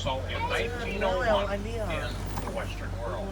also in 1901 in the Western world.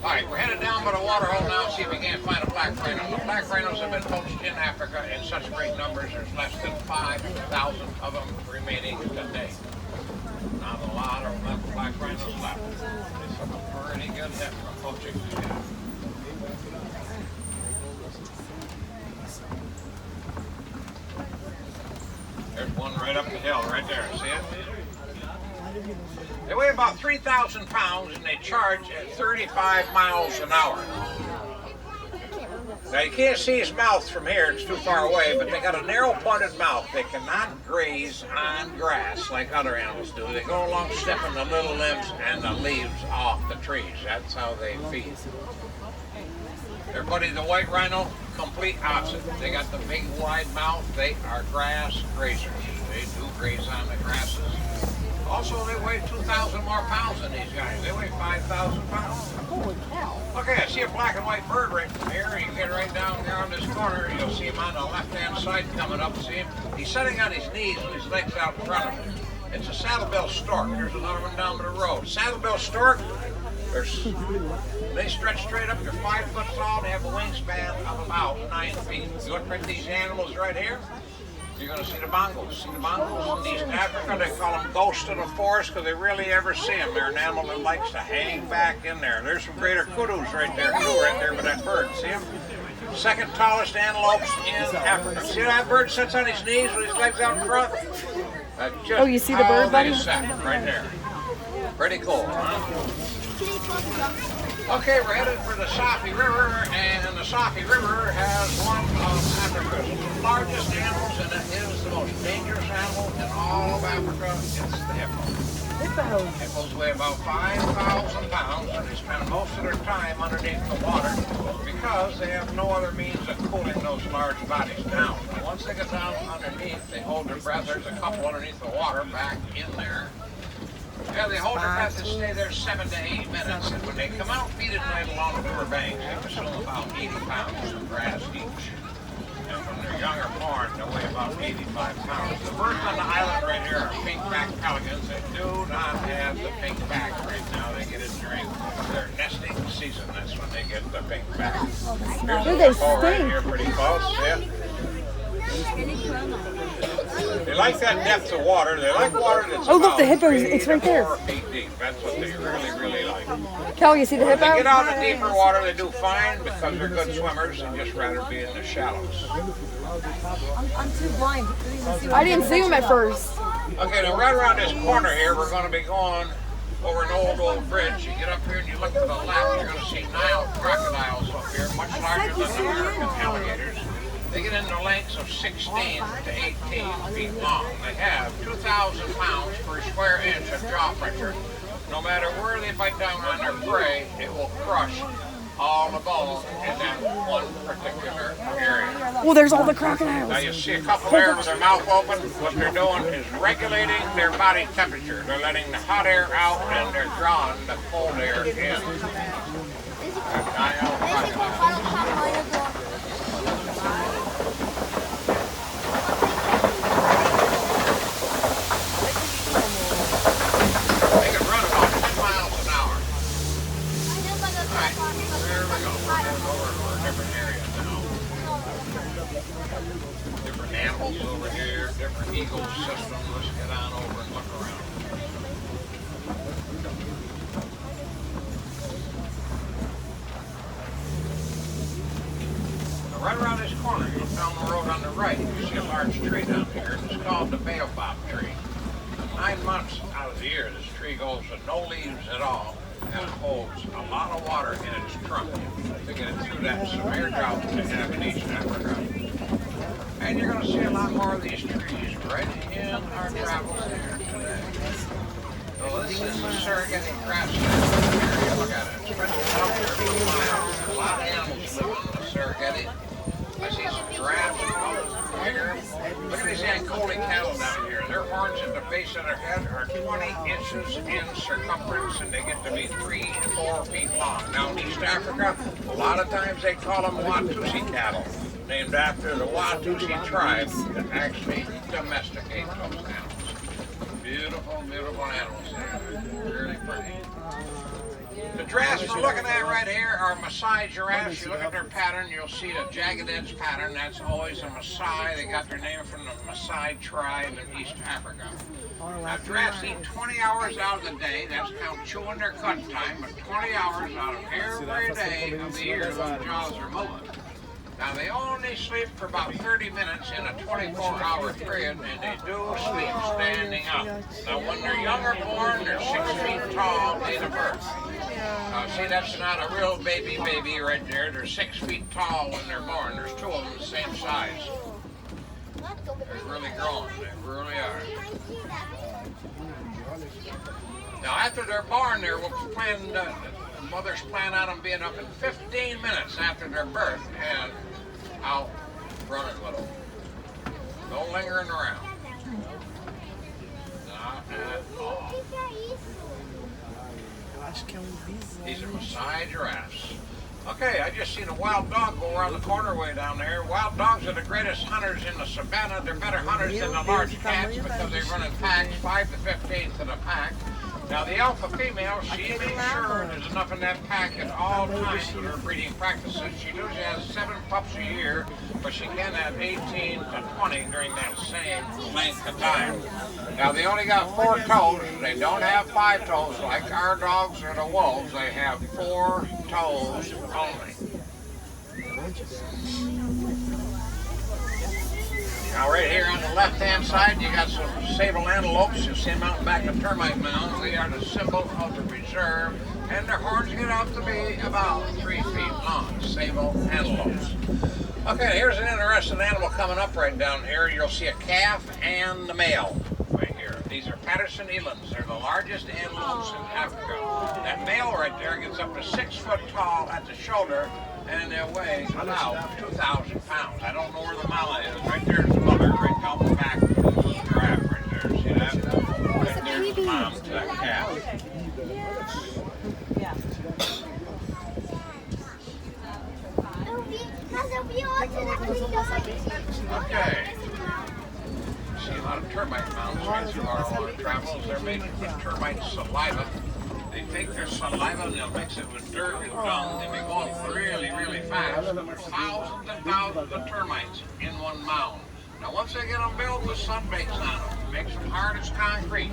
All right, we're headed down by the water hole now, see if we can't find a black rhino. The black rhinos have been poached in Africa in such great numbers, there's less than 5,000 of them remaining today. Not a lot of black rhinos left. It's a pretty good hit from poaching. There's one right up the hill, right there. See it? They weigh about 3,000 pounds and they charge at 35 miles an hour. Now you can't see his mouth from here, it's too far away, but they got a narrow pointed mouth. They cannot graze on grass like other animals do. They go along snipping the little limbs and the leaves off the trees. That's how they feed. Their buddy the white rhino, complete opposite. They got the big wide mouth. They are grass grazers. They do graze on the grasses. Also, they weigh 2,000 more pounds than these guys. They weigh 5,000 pounds. Holy cow. Okay, I see a black and white bird right from here. You get right down there on this corner, you'll see him on the left-hand side coming up. See him? He's sitting on his knees with his legs out in front of him. It's a saddlebill stork. There's another one down the road. Saddlebill stork, they stretch straight up. They're 5 foot tall. They have a wingspan of about 9 feet. You look at these animals right here, you're going to see the bongos. See the bongos in East Africa? They call them ghosts of the forest because they rarely ever see them. They're an animal that likes to hang back in there. There's some greater kudus right there, too, right there with that bird. See him? Second tallest antelopes in Africa. See that bird sits on his knees with his legs out in front? Oh, you see the bird, buddy? Right there. Pretty cool, huh? Okay, we're headed for the Safi River, and the Safi River has one of Africa's largest animals, and it is the most dangerous animal in all of Africa. It's the hippo. Hippos. Hippos weigh about 5,000 pounds, and they spend most of their time underneath the water because they have no other means of cooling those large bodies down. And once they get down underneath, they hold their breath. There's a couple underneath the water back in there. Yeah, they hold their breath and stay there 7 to 8 minutes, and when they come out, feed at night along the river banks, they consume about 80 pounds of grass each. And when they're young or born, they weigh about 85 pounds. The birds on the island right here are pink-backed pelicans. They do not have the pink back right now. They get it during their nesting season. That's when they get the pink back. Ooh, they Right stink. here, pretty close. Yeah. They like that depth of water. They like water that's Oh, look, the about hippos. 3 It's right to there. 4 feet deep. That's what they really, really like. Cal, you see the When they hippo? get out in deeper water, they do fine because they're good swimmers and just rather be in the shallows. I'm too blind. I didn't see him at first. Okay, now right around this corner here, we're going to be going over an old bridge. You get up here and you look to the left, you're going to see Nile crocodiles up here, much larger than the American alligators. They get into lengths of 16 to 18 feet long. They have 2,000 pounds per square inch of jaw pressure. No matter where they bite down on their prey, it will crush all the bone in that one particular area. Well, there's all the crocodiles. Now you see a couple there with their mouth open. What they're doing is regulating their body temperature. They're letting the hot air out and they're drawing the cold air in. Nile crocodiles. They can run about 10 miles an hour. Alright, there we go. We're heading over for a different area now. Different animals over here, different ecosystem. Let's get on over and look around. Now, right around this corner, you look down the road on the right, you see a large tree down here. It's called the baobab tree. 9 months out of the year, this tree goes with no leaves at all, and it holds a lot of water in its trunk to get it through that severe drought they have in East Africa. And you're going to see a lot more of these trees right in our travels here today. So this is the Serengeti grassland area. Look at it. It's been out there for miles. A lot of animals live in the Serengeti. I see some giraffes right here. Look at these Ankole cattle down here. Their horns at the base of their head are 20 inches in circumference, and they get to be 3 to 4 feet long. Now in East Africa, a lot of times they call them Watusi cattle, named after the Watusi tribe that actually domesticate those animals. Beautiful, beautiful animals there. Really pretty. The giraffes we're looking at right here are Maasai giraffes. You look at their pattern, you'll see the jagged edge pattern. That's always a Maasai. They got their name from the Maasai tribe in East Africa. Now, giraffes eat 20 hours out of the day. That's count chewing their cut time, but 20 hours out of every day of the year, those jaws are moving. Now, they only sleep for about 30 minutes in a 24-hour period, and they do sleep standing up. Now, when they're young or born, they're 6 feet tall, date of birth. See, that's not a real baby right there. They're 6 feet tall when they're born. There's 2 of them the same size. They're really grown. They really are. Now, after they're born, the mothers plan on them being up in 15 minutes after their birth and out running with them. No lingering around. Not at all. These are Maasai giraffes. Okay, I just seen a wild dog go around the corner way down there. Wild dogs are the greatest hunters in the savannah. They're better hunters than the large cats because they run in packs, 5 to 15 to the pack. Now the alpha female, she makes sure there's enough in that pack at all times for her breeding practices. She usually has 7 pups a year, but she can have 18 to 20 during that same length of time. Now they only got 4 toes. They don't have 5 toes like our dogs or the wolves. They have 4 toes only. Now right here on the left-hand side, you got some sable antelopes. You see them out back of termite mounds. They are the symbol of the reserve, and their horns get out to be about 3 feet long. Sable antelopes. Okay, here's an interesting animal coming up right down here. You'll see a calf and the male right here. These are Patterson elands. They're the largest antelopes in Africa. That male right there gets up to 6 foot tall at the shoulder, and they weigh about 2,000 pounds. I don't know where the mala is. Right there's the mother, right down the back of the giraffe right there. See that? Right there's the mom to that calf. Okay. See a lot of termite mounds right through our water travels. They're made with termite saliva. They take their saliva and they'll mix it with dirt and dung. They be going really, really fast. But there's thousands and thousands of termites in one mound. Now once they get them built, the sun bakes on them. It makes them hard as concrete.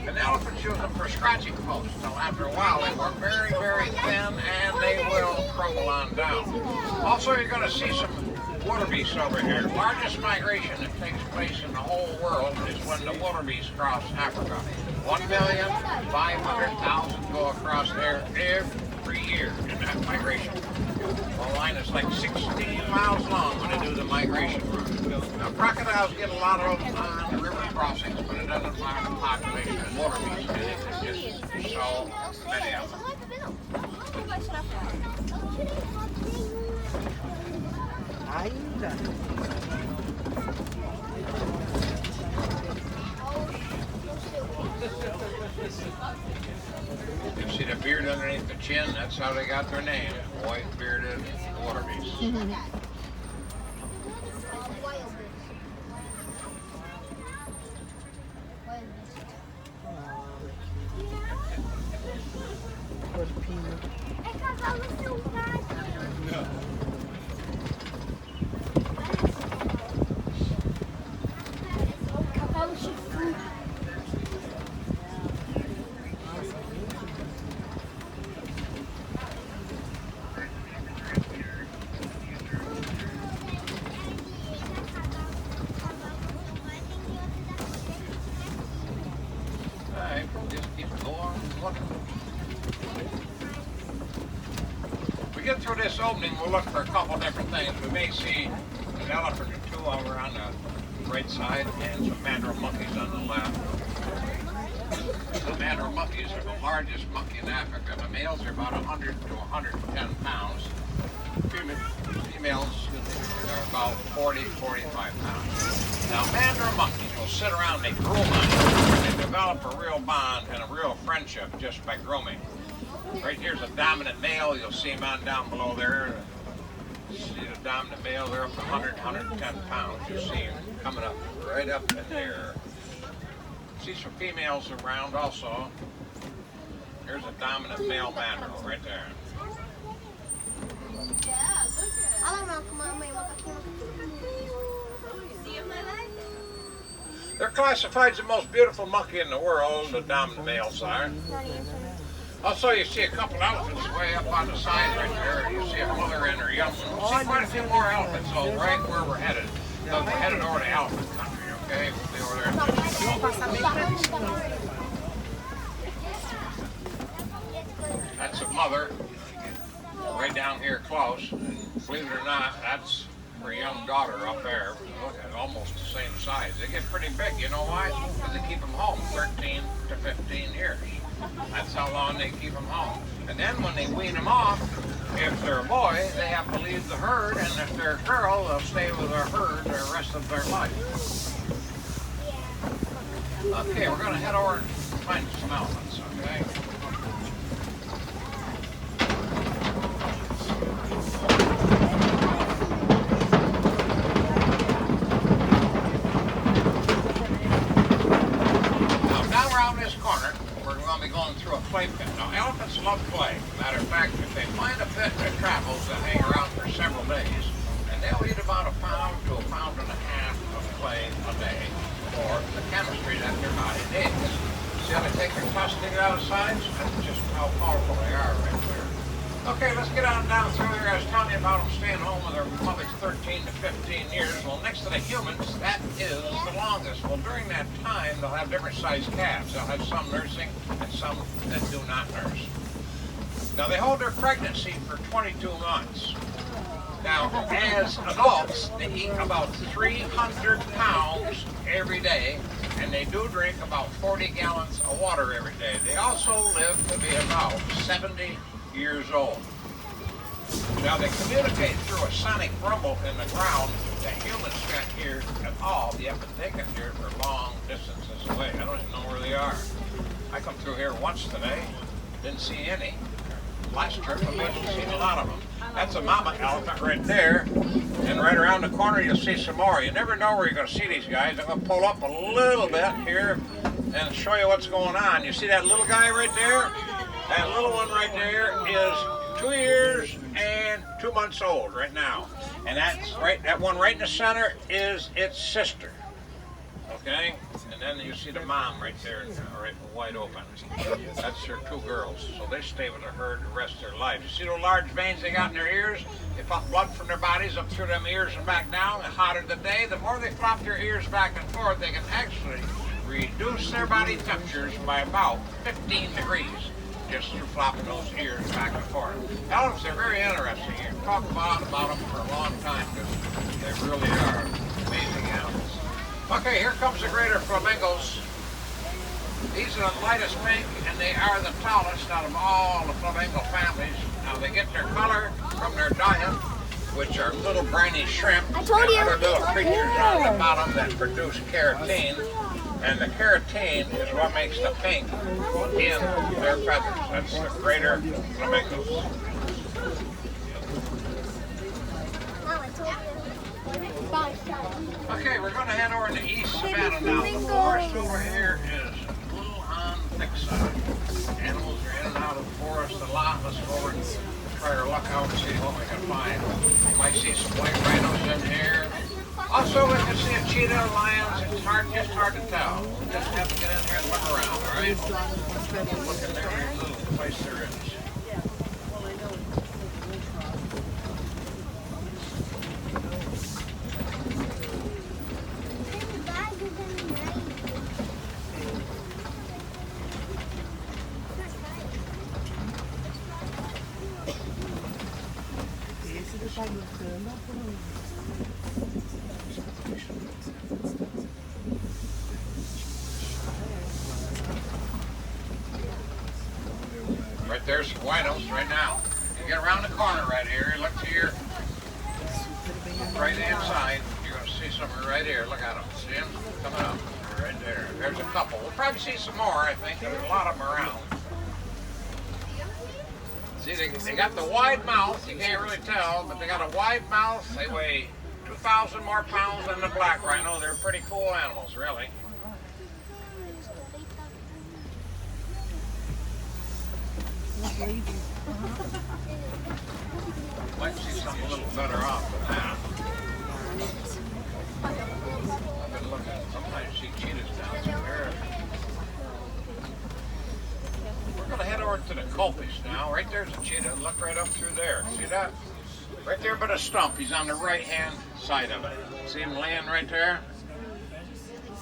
And elephants use them for scratching posts. Until after a while they work very, very thin and they will crumble on down. Also you're going to see some wildebeest over here. The largest migration that takes place in the whole world is when the wildebeest cross Africa. 1,500,000 go across there every year in that migration. The line is like 16 miles long when they do the migration route. Now crocodiles get a lot of them on the river crossings, but it doesn't harm the population of wildebeest. There's just so many of them. Ainda. You see the beard underneath the chin? That's how they got their name. White bearded wildebeest. Just keep going, looking. If we get through this opening, we'll look for a couple different things. We may see an elephant or 2 over on the right side and some mandrill monkeys on the left. The mandrill monkeys are the largest monkey in Africa. The males are about 100 to 110 pounds. Females are about 40, 45 pounds. Now, mandrill monkeys will sit around, they groom on you, and they develop a real bond and a real friendship just by grooming. Right here's a dominant male. You'll see him on down below there. See the dominant male, they're up to 100, 110 pounds. You see him coming up right up in there. See some females around also. Here's a dominant male mandrill right there. They're classified as the most beautiful monkey in the world, the dominant males are. Also, you see a couple elephants way up on the side right there. You see a mother and her young one. See quite a few more elephants, though, right where we're headed. So we're headed over to elephant country, okay? We'll be over there. That's a mother, right down here close. And believe it or not, that's her young daughter up there. Look at almost the same size. They get pretty big. You know why? Because they keep them home 13 to 15 years. That's how long they keep them home. And then when they wean them off, if they're a boy, they have to leave the herd, and if they're a girl, they'll stay with their herd the rest of their life. Okay, we're going to head over and find some elephants, okay? Now, down around this corner, we're going to be going through a clay pit. Now, elephants love clay. Matter of fact, if they find a pit that travels, they'll hang around for several days, and they'll eat about 1 pound to 1.5 pounds of clay a day for the chemistry that their body needs. See how they take their custody out of sides? That's just how powerful they are right there. Okay, let's get on down through here. I was telling you about them staying home with their mothers 13 to 15 years. Well, next to the humans, that is the longest. Well, during that time, they'll have different sized calves. They'll have some nursing and some that do not nurse. Now, they hold their pregnancy for 22 months. Now, as adults, they eat about 300 pounds every day, and they do drink about 40 gallons of water every day. They also live to be about 70 years old. Now, they communicate through a sonic rumble in the ground that humans can't hear at all, yet they can hear for long distances away. I don't even know where they are. I come through here once today, didn't see any. Last trip, I've seen a lot of them. That's a mama elephant right there, and right around the corner you'll see some more. You never know where you're going to see these guys. I'm going to pull up a little bit here and show you what's going on. You see that little guy right there? That little one right there is 2 years and 2 months old right now. And that's right, that one right in the center is its sister. Okay? And then you see the mom right there, right wide open. That's their 2 girls. So they stay with the herd the rest of their lives. You see those large veins they got in their ears? They pump blood from their bodies up through them ears and back down. The hotter the day, the more they flop their ears back and forth, they can actually reduce their body temperatures by about 15 degrees. Just through flopping those ears back and forth. Elephants are very interesting. You can talk about them for a long time because they really are amazing animals. Okay, here comes the greater flamingos. These are the lightest pink, and they are the tallest out of all the flamingo families. Now, they get their color from their diet, which are little briny shrimp and other little creatures on the bottom that produce keratin. And the keratin is what makes the pink in their feathers. That's the greater flamingos. Okay, we're going to head over to East Savannah now. The forest over here is a little on the thick side. Animals are in and out of the forest a lot. Let's go over and try our luck out and see what we can find. You might see some white rhinos in here. Also, we can see a cheetah and lions. It's just hard to tell. We'll just have to get in here and look around, all right? Look in every little place there is. Right there's some rhinos right now. You get around the corner right here, look to your right hand side, you're going to see some right here. Look at them. See them coming up right there. There's a couple. We'll probably see some more, I think. There's a lot of them around. See, they got the wide mouth. You can't really tell, but they got a wide mouth. They weigh 2,000 more pounds than the black rhino. They're pretty cool animals, really. Might see something a little better off than that. I've been looking, sometimes you see cheetahs down through here. We're going to head over to the Culpies now. Right there's a cheetah. Look right up through there. See that? Right there by the stump. He's on the right-hand side of it. See him laying right there?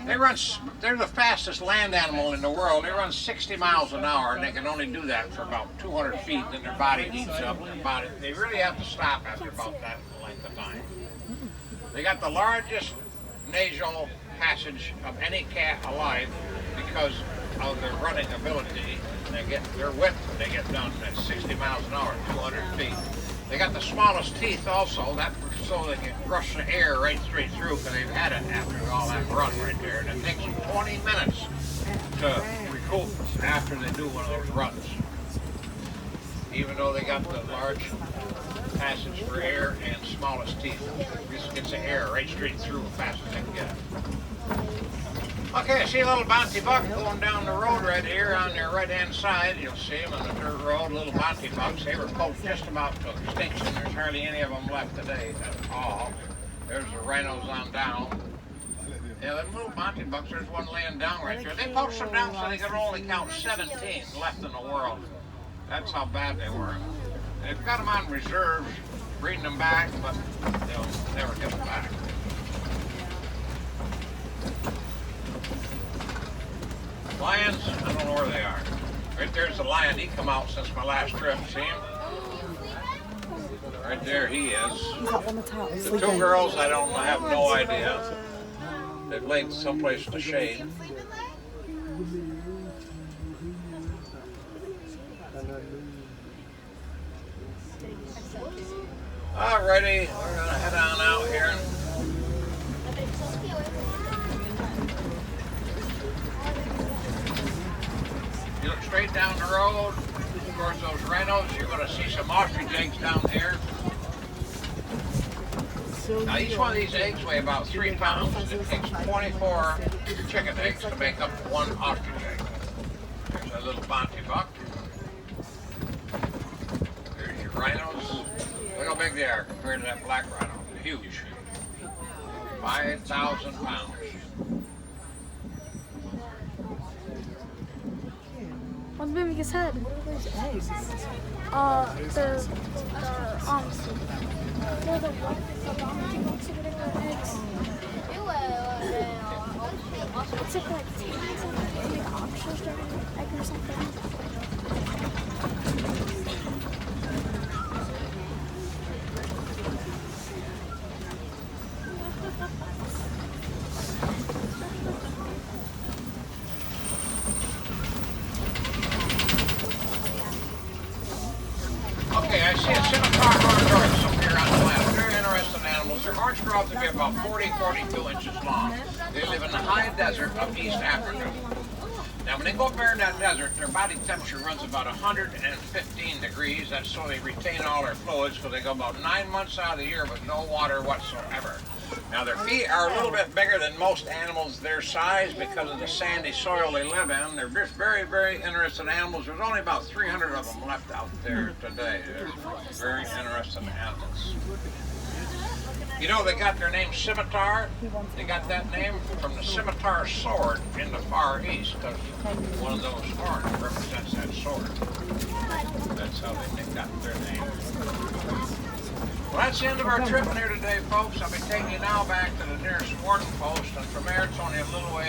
They're the fastest land animal in the world. They run 60 miles an hour, and they can only do that for about 200 feet, then their body heats up. They really have to stop after about that length of time. They got the largest nasal passage of any cat alive because of their running ability. They get their width when they get done at 60 miles an hour, 200 feet. They got the smallest teeth also, so they can rush the air right straight through because they've had it after all that run right there. And it takes them 20 minutes to recoup after they do one of those runs. Even though they got the large passage for air and smallest teeth. This gets the air right straight through as fast as they can get it. Okay, I see a little bounty buck going down the road right here on their right-hand side. You'll see them on the dirt road, little bounty bucks. They were poached just about to extinction. There's hardly any of them left today at all. There's the rhinos on down. Yeah, them little bounty bucks, there's one laying down right there. They poached them down so they could only count 17 left in the world. That's how bad they were. They've got them on reserve, breeding them back, but they'll never get them back. Lions, I don't know where they are. Right there's the lion. He come out since my last trip. See him? Right there he is. He's up on the top. The two girls, I have no idea. They've laid someplace to shade. Alrighty, we're gonna head on out here. You look straight down the road towards those rhinos, you're going to see some ostrich eggs down here. Now each one of these eggs weigh about 3 pounds. It takes 24 chicken eggs to make up one ostrich egg. There's a little bounty buck. There's your rhinos. Look how big they are compared to that black rhino. They're huge. 5,000 pounds. What's moving his head? They're arms. They're the bounty bucks or whatever eggs. It's like 10 ostrich egg or something. Okay, I see a scimitar horned up here on the left. Very interesting animals. Their horns grow up to be about 42 inches long. They live in the high desert of East Africa. Now, when they go up there in that desert, their body temperature runs about 115 degrees. That's so they retain all their fluids because they go about 9 months out of the year with no water whatsoever. Now, their feet are a little bit bigger than most animals their size because of the sandy soil they live in. They're just very, very interesting animals. There's only about 300 of them left out there today. They're very interesting animals. You know, they got their name scimitar. They got that name from the scimitar sword in the Far East. Because one of those horns represents that sword. That's how they got their name. Well, that's the end of our trip here today, folks. I'll be taking you now back to the nearest warden post, and from there it's only a little way